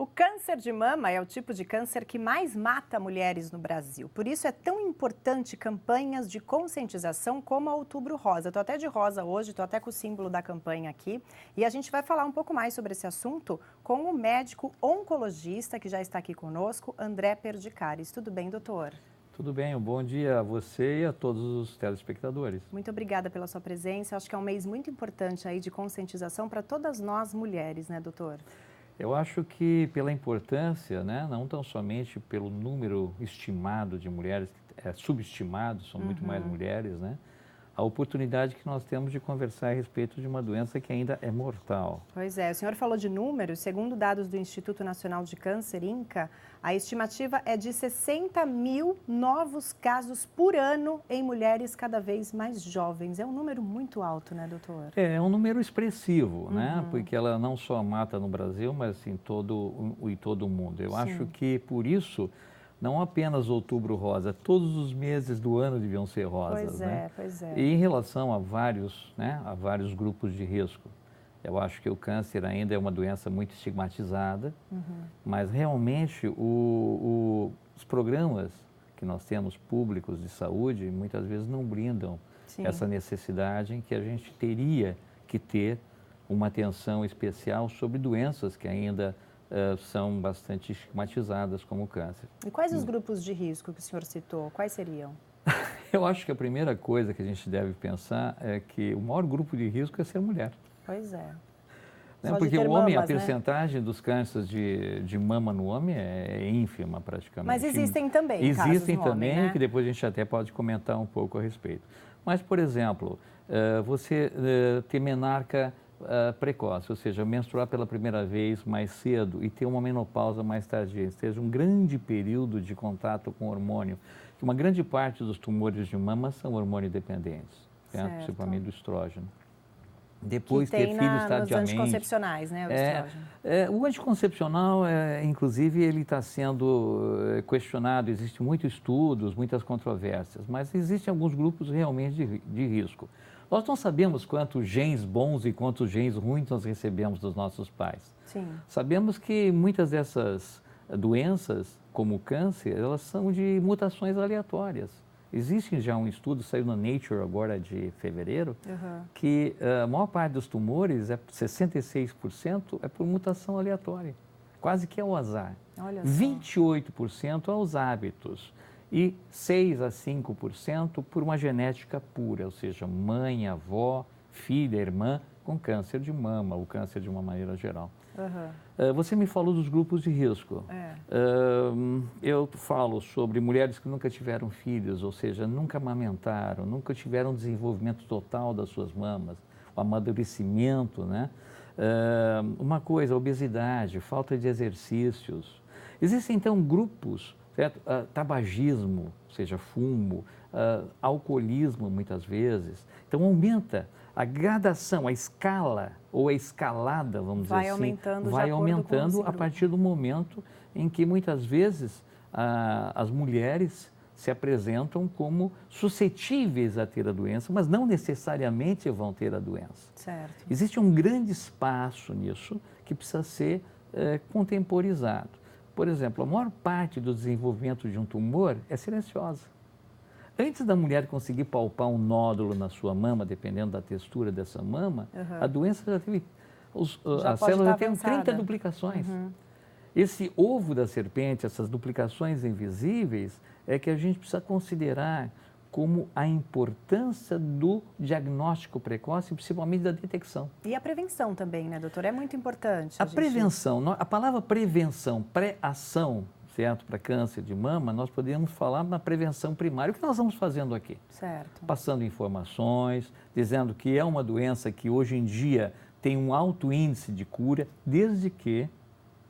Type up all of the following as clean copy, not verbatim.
O câncer de mama é o tipo de câncer que mais mata mulheres no Brasil. Por isso é tão importante campanhas de conscientização como a Outubro Rosa. Estou até de rosa hoje, estou até com o símbolo da campanha aqui. E a gente vai falar um pouco mais sobre esse assunto com o médico oncologista que já está aqui conosco, André Perdicares. Tudo bem, doutor? Tudo bem, um bom dia a você e a todos os telespectadores. Muito obrigada pela sua presença. Acho que é um mês muito importante aí de conscientização para todas nós mulheres, né, doutor? Eu acho que pela importância, né, não tão somente pelo número estimado de mulheres, subestimado, são muito mais mulheres, né? A oportunidade que nós temos de conversar a respeito de uma doença que ainda é mortal. Pois é, o senhor falou de números. Segundo dados do Instituto Nacional de Câncer, INCA, a estimativa é de 60 mil novos casos por ano em mulheres cada vez mais jovens. É um número muito alto, né, doutor? É um número expressivo, né? Porque ela não só mata no Brasil, mas em todo o mundo. Eu acho que por isso não apenas Outubro Rosa, todos os meses do ano deviam ser rosas, né? Pois é. E em relação a vários, né, a vários grupos de risco, eu acho que o câncer ainda é uma doença muito estigmatizada, mas realmente os programas que nós temos públicos de saúde muitas vezes não blindam essa necessidade em que a gente teria que ter uma atenção especial sobre doenças que ainda são bastante estigmatizadas como o câncer. E quais os grupos de risco que o senhor citou? Quais seriam? Eu acho que a primeira coisa que a gente deve pensar é que o maior grupo de risco é ser mulher. Pois é. Né? Porque o homem, a percentagem dos cânceres de mama no homem é ínfima praticamente. Mas existem também Existem casos também, homem, né? Que depois a gente até pode comentar um pouco a respeito. Mas, por exemplo, você ter menarca precoce, ou seja, menstruar pela primeira vez mais cedo e ter uma menopausa mais tardia, ou seja, um grande período de contato com hormônio, que uma grande parte dos tumores de mama são hormônio dependentes, principalmente do estrógeno. Depois ter filhos tardiamente. Nos anticoncepcionais, né, o estrógeno. O anticoncepcional, inclusive, ele está sendo questionado, existem muitos estudos, muitas controvérsias, mas existem alguns grupos realmente de risco. Nós não sabemos quantos genes bons e quantos genes ruins nós recebemos dos nossos pais. Sim. Sabemos que muitas dessas doenças, como o câncer, elas são de mutações aleatórias. Existe já um estudo, saiu na Nature agora de fevereiro, que a maior parte dos tumores, 66%, é por mutação aleatória. Quase que é o azar. Olha só. 28% aos hábitos e 6 a 5% por uma genética pura, ou seja, mãe, avó, filha, irmã com câncer de mama, ou câncer de uma maneira geral. Você me falou dos grupos de risco. Eu falo sobre mulheres que nunca tiveram filhos, ou seja, nunca amamentaram, nunca tiveram desenvolvimento total das suas mamas, o amadurecimento, né? Uma coisa, obesidade, falta de exercícios. Existem, então, grupos, certo? Tabagismo, ou seja, fumo, alcoolismo, muitas vezes. Então, aumenta a gradação, a escala ou a escalada, vamos dizer assim, vai aumentando a partir do momento em que muitas vezes as mulheres se apresentam como suscetíveis a ter a doença, mas não necessariamente vão ter a doença. Certo. Existe um grande espaço nisso que precisa ser contemporizado. Por exemplo, a maior parte do desenvolvimento de um tumor é silenciosa. Antes da mulher conseguir palpar um nódulo na sua mama, dependendo da textura dessa mama, a doença já teve, a célula já tem 30 duplicações. Esse ovo da serpente, essas duplicações invisíveis, é que a gente precisa considerar como a importância do diagnóstico precoce, principalmente da detecção. E a prevenção também, né, doutor? É muito importante. Prevenção, a palavra prevenção, pré-ação, certo, para câncer de mama, nós podemos falar na prevenção primária. O que nós estamos fazendo aqui? Certo. Passando informações, dizendo que é uma doença que hoje em dia tem um alto índice de cura, desde que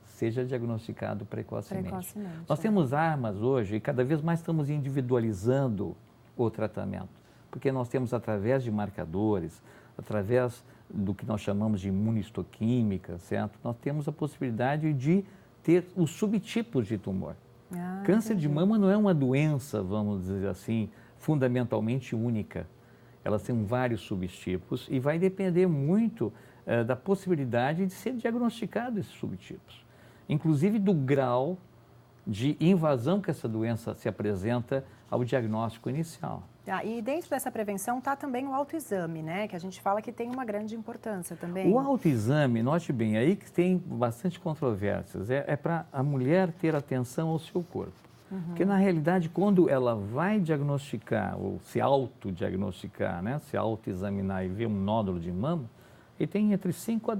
seja diagnosticado precocemente. Nós temos armas hoje e cada vez mais estamos individualizando o tratamento, porque nós temos, através de marcadores, através do que nós chamamos de imunistoquímica, certo? Nós temos a possibilidade de ter os subtipos de tumor. Câncer de mama não é uma doença, vamos dizer assim, fundamentalmente única. Elas têm vários subtipos e vai depender muito da possibilidade de ser diagnosticado esses subtipos. inclusive do grau de invasão que essa doença se apresenta ao diagnóstico inicial. E dentro dessa prevenção está também o autoexame, né? Que a gente fala que tem uma grande importância também. O autoexame, note bem, aí que tem bastante controvérsias, é para a mulher ter atenção ao seu corpo. Porque, na realidade, quando ela vai diagnosticar, ou se autodiagnosticar, né? Se autoexaminar e ver um nódulo de mama, ele tem entre 5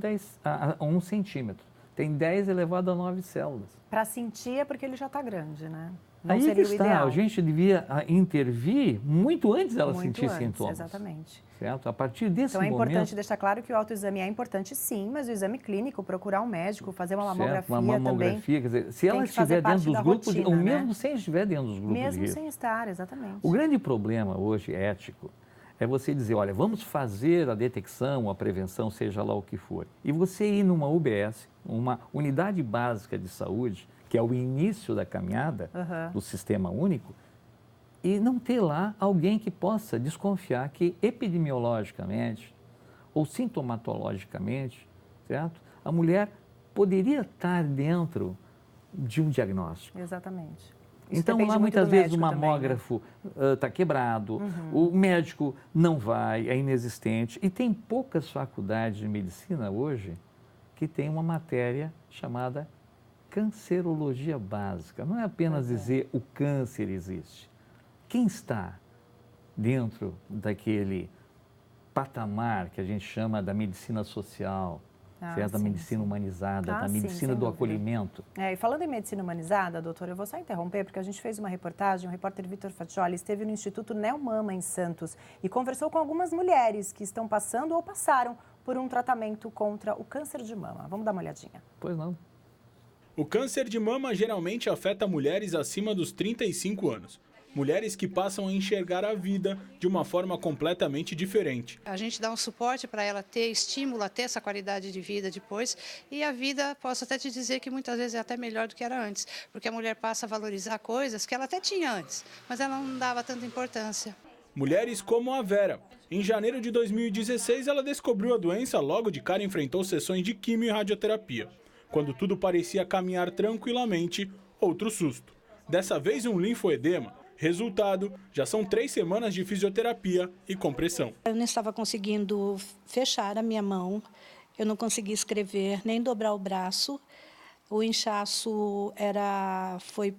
a 1 centímetro. Tem 10 elevado a 9 células. Para sentir é porque ele já está grande, né? Não Aí seria que o está, ideal. a gente devia intervir muito antes dela Muito sentir antes, sintomas. Exatamente. Certo? A partir desse Então é momento... importante deixar claro que o autoexame é importante sim, mas o exame clínico, procurar um médico, fazer uma mamografia, certo, uma mamografia, também. quer dizer, se ela estiver dentro dos grupos, rotina, ou né? mesmo sem estiver dentro dos grupos de Mesmo risco. sem estar, exatamente. O grande problema hoje ético é você dizer, olha, vamos fazer a detecção, a prevenção, seja lá o que for. E você ir numa UBS, uma unidade básica de saúde, que é o início da caminhada do sistema único, e não ter lá alguém que possa desconfiar que epidemiologicamente ou sintomatologicamente, certo? A mulher poderia estar dentro de um diagnóstico. Exatamente. Então, lá muitas vezes o mamógrafo está quebrado, o médico não vai, é inexistente. E tem poucas faculdades de medicina hoje que tem uma matéria chamada cancerologia básica. Não é apenas dizer o câncer existe. Quem está dentro daquele patamar que a gente chama da medicina social, certo? Da medicina humanizada, da medicina do acolhimento. E falando em medicina humanizada, doutora, eu vou só interromper, porque a gente fez uma reportagem, o repórter Vitor Faccioli esteve no Instituto Neomama em Santos e conversou com algumas mulheres que estão passando ou passaram por um tratamento contra o câncer de mama. Vamos dar uma olhadinha. Pois não. O câncer de mama geralmente afeta mulheres acima dos 35 anos. Mulheres que passam a enxergar a vida de uma forma completamente diferente. A gente dá um suporte para ela ter estímulo, a ter essa qualidade de vida depois. E a vida, posso até te dizer que muitas vezes é até melhor do que era antes. Porque a mulher passa a valorizar coisas que ela até tinha antes, mas ela não dava tanta importância. Mulheres como a Vera. Em janeiro de 2016, ela descobriu a doença, logo de cara enfrentou sessões de quimio e radioterapia. Quando tudo parecia caminhar tranquilamente, outro susto. Dessa vez um linfoedema. Resultado, já são 3 semanas de fisioterapia e compressão. Eu não estava conseguindo fechar a minha mão, eu não conseguia escrever, nem dobrar o braço. O inchaço foi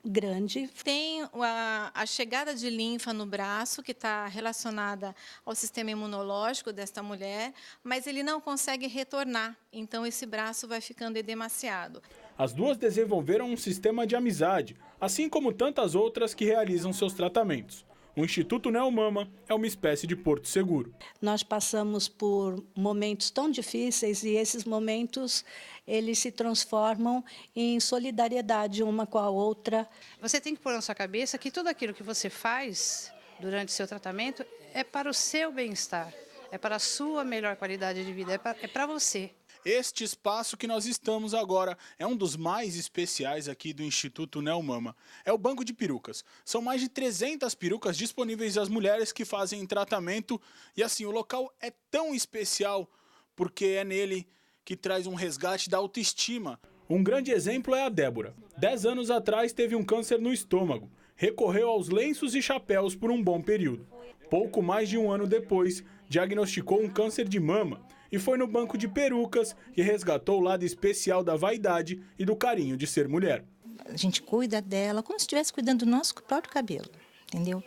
grande. Tem a chegada de linfa no braço, que está relacionada ao sistema imunológico desta mulher, mas ele não consegue retornar, então esse braço vai ficando edemaciado. As duas desenvolveram um sistema de amizade, assim como tantas outras que realizam seus tratamentos. O Instituto Neomama é uma espécie de porto seguro. Nós passamos por momentos tão difíceis e esses momentos eles se transformam em solidariedade uma com a outra. Você tem que pôr na sua cabeça que tudo aquilo que você faz durante o seu tratamento é para o seu bem-estar, é para a sua melhor qualidade de vida, é para você. Este espaço que nós estamos agora é um dos mais especiais aqui do Instituto Neomama. É o banco de perucas. São mais de 300 perucas disponíveis às mulheres que fazem tratamento. E assim, o local é tão especial porque é nele que traz um resgate da autoestima. Um grande exemplo é a Débora. 10 anos atrás teve um câncer no estômago. Recorreu aos lenços e chapéus por um bom período. Pouco mais de um ano depois, diagnosticou um câncer de mama. E foi no banco de perucas que resgatou o lado especial da vaidade e do carinho de ser mulher. A gente cuida dela como se estivesse cuidando do nosso próprio cabelo, entendeu?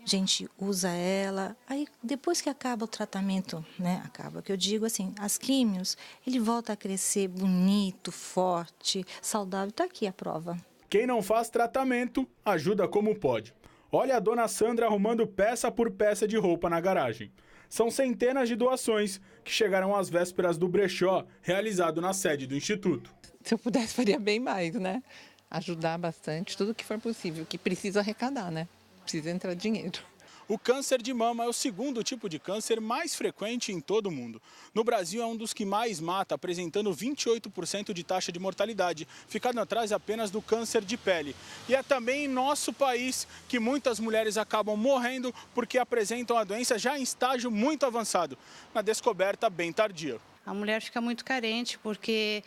A gente usa ela, aí depois que acaba o tratamento, né? Acaba, que eu digo assim, as químios, ele volta a crescer bonito, forte, saudável. Está aqui a prova. Quem não faz tratamento, ajuda como pode. Olha a dona Sandra arrumando peça por peça de roupa na garagem. São centenas de doações que chegaram às vésperas do brechó realizado na sede do Instituto. Se eu pudesse, faria bem mais, né? Ajudar bastante, tudo que for possível, que precisa arrecadar, né? Precisa entrar dinheiro. O câncer de mama é o segundo tipo de câncer mais frequente em todo o mundo. No Brasil é um dos que mais mata, apresentando 28% de taxa de mortalidade, ficando atrás apenas do câncer de pele. E é também em nosso país que muitas mulheres acabam morrendo porque apresentam a doença já em estágio muito avançado, na descoberta bem tardia. A mulher fica muito carente, porque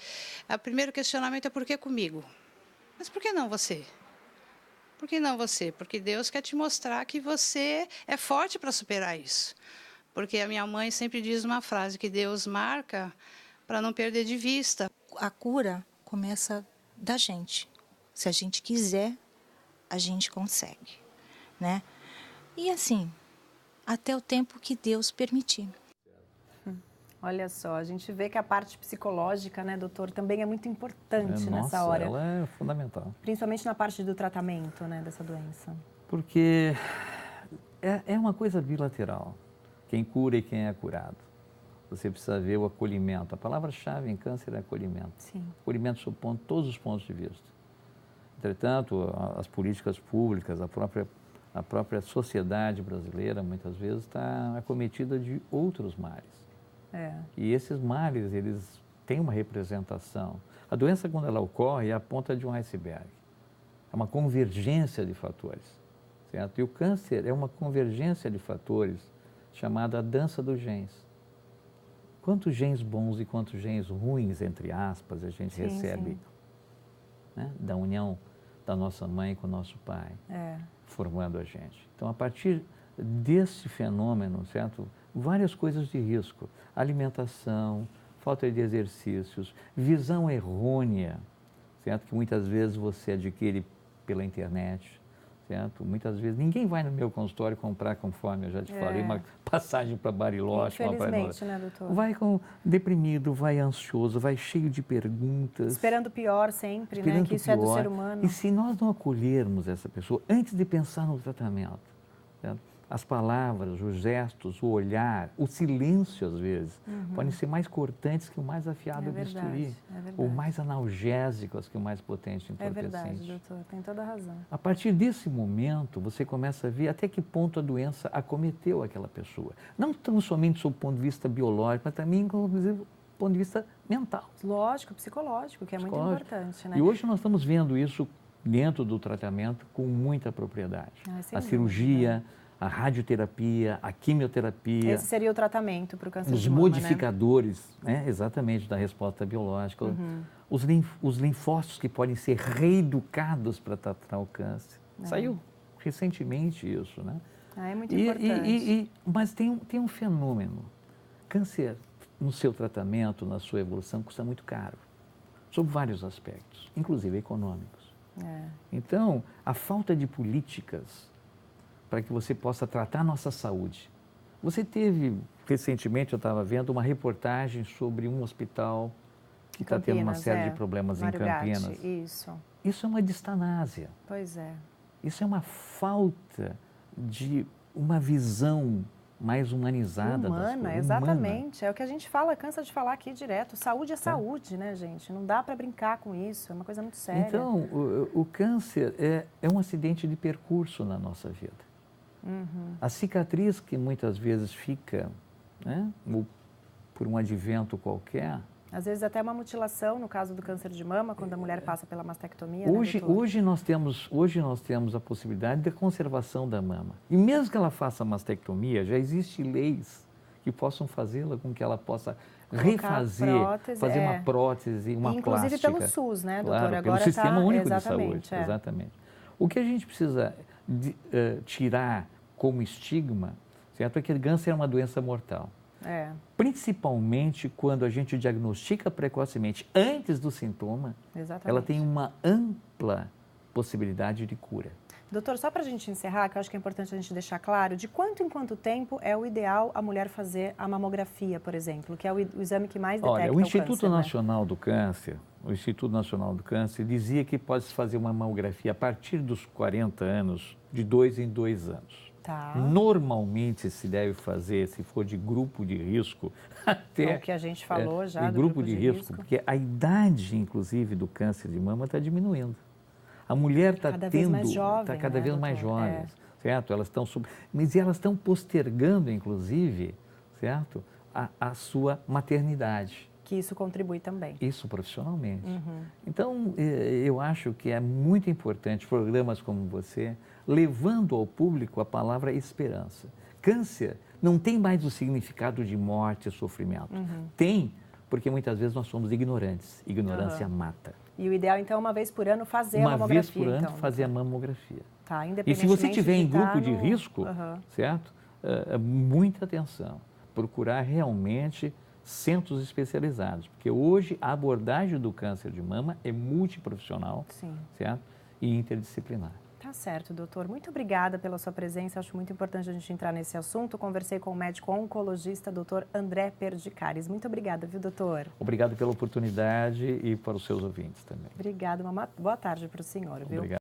o primeiro questionamento é por que comigo? Mas por que não você? Por que não você? Porque Deus quer te mostrar que você é forte para superar isso. Porque a minha mãe sempre diz uma frase, que Deus marca para não perder de vista. A cura começa da gente. Se a gente quiser, a gente consegue, né? E assim, até o tempo que Deus permitir. Olha só, a gente vê que a parte psicológica, né, doutor, também é muito importante nessa Nossa, hora. ela é fundamental. Principalmente na parte do tratamento, né, dessa doença. Porque é uma coisa bilateral. Quem cura e quem é curado. Você precisa ver o acolhimento. A palavra-chave em câncer é acolhimento. Sim. Acolhimento sob todos os pontos de vista. Entretanto, as políticas públicas, a própria sociedade brasileira, muitas vezes, está acometida de outros males. E esses males, eles têm uma representação. A doença, quando ela ocorre, é a ponta de um iceberg. É uma convergência de fatores, certo? E o câncer é uma convergência de fatores chamada a dança dos genes. Quantos genes bons e quantos genes ruins, entre aspas, a gente recebe, né? Da união da nossa mãe com o nosso pai, formando a gente. Então, a partir desse fenômeno, certo? Várias coisas de risco. Alimentação, falta de exercícios, visão errônea, certo? Que muitas vezes você adquire pela internet, certo? Muitas vezes, ninguém vai no meu consultório comprar, conforme eu já te falei, uma passagem para Bariloche. Infelizmente, né, doutor? Vai deprimido, vai ansioso, vai cheio de perguntas. Esperando o pior sempre, né? Que isso é do ser humano. E se nós não acolhermos essa pessoa, antes de pensar no tratamento, certo? As palavras, os gestos, o olhar, o silêncio, às vezes, podem ser mais cortantes que o mais afiado bisturi, ou mais analgésicos que o mais potente entorpecente. É verdade, doutor, tem toda a razão. A partir desse momento, você começa a ver até que ponto a doença acometeu aquela pessoa. Não tão somente sob o ponto de vista biológico, mas também, inclusive, do ponto de vista mental. Lógico, psicológico, que é muito importante, né? E hoje nós estamos vendo isso dentro do tratamento com muita propriedade. A cirurgia, a radioterapia, a quimioterapia. Esse seria o tratamento para o câncer de mama, os modificadores, né? Exatamente, da resposta biológica. Os linfócitos que podem ser reeducados para tratar o câncer. Saiu recentemente isso, né? É muito importante. Mas tem um fenômeno. Câncer, no seu tratamento, na sua evolução, custa muito caro. Sob vários aspectos, inclusive econômicos. Então, a falta de políticas para que você possa tratar a nossa saúde. Você teve, recentemente, eu estava vendo uma reportagem sobre um hospital que está tendo uma série de problemas em Campinas. Isso é uma distanásia. Pois é. Isso é uma falta de uma visão mais humanizada das coisas. Exatamente. É o que a gente fala, cansa de falar aqui direto. Saúde é saúde, né, gente? Não dá para brincar com isso, é uma coisa muito séria. Então, o câncer é um acidente de percurso na nossa vida. A cicatriz que muitas vezes fica, né, por um advento qualquer. Às vezes até uma mutilação, no caso do câncer de mama, quando a mulher passa pela mastectomia. Hoje nós temos a possibilidade da conservação da mama. E mesmo que ela faça mastectomia, já existem leis que possam fazê-la com que ela possa refazer, fazer uma prótese, uma inclusive plástica. Inclusive pelo SUS, né, doutor? Claro, agora pelo Sistema Único de Saúde. É. Exatamente. O que a gente precisa tirar como estigma, certo? É que o câncer é uma doença mortal. Principalmente quando a gente diagnostica precocemente, antes do sintoma, ela tem uma ampla possibilidade de cura. Doutor, só para a gente encerrar, que eu acho que é importante a gente deixar claro, de quanto em quanto tempo é o ideal a mulher fazer a mamografia, por exemplo, que é o exame que mais detecta o câncer? Olha, o Instituto Nacional do Câncer, dizia que pode-se fazer uma mamografia a partir dos 40 anos, de 2 em 2 anos. Normalmente se deve fazer, se for de grupo de risco, até... O que a gente falou já do grupo de risco, porque a idade, inclusive, do câncer de mama está diminuindo. A mulher está cada vez mais jovem, certo? Elas estão mas elas estão postergando, inclusive, certo? A sua maternidade. Que isso contribui também. Isso profissionalmente. Então, eu acho que é muito importante programas como você, levando ao público a palavra esperança. Câncer não tem mais o significado de morte e sofrimento. Tem porque muitas vezes nós somos ignorantes. Ignorância mata. E o ideal, então, é uma vez por ano fazer a mamografia. Uma vez por ano então, fazer a mamografia. Tá, E se você estiver em grupo de no... risco, certo? Muita atenção. Procurar realmente centros especializados, porque hoje a abordagem do câncer de mama é multiprofissional, certo? E interdisciplinar. Tá certo, doutor. Muito obrigada pela sua presença. Acho muito importante a gente entrar nesse assunto. Conversei com o médico oncologista, doutor André Perdicares. Muito obrigada, viu, doutor? Obrigado pela oportunidade e para os seus ouvintes também. Obrigada. Uma boa tarde para o senhor, viu? Obrigado.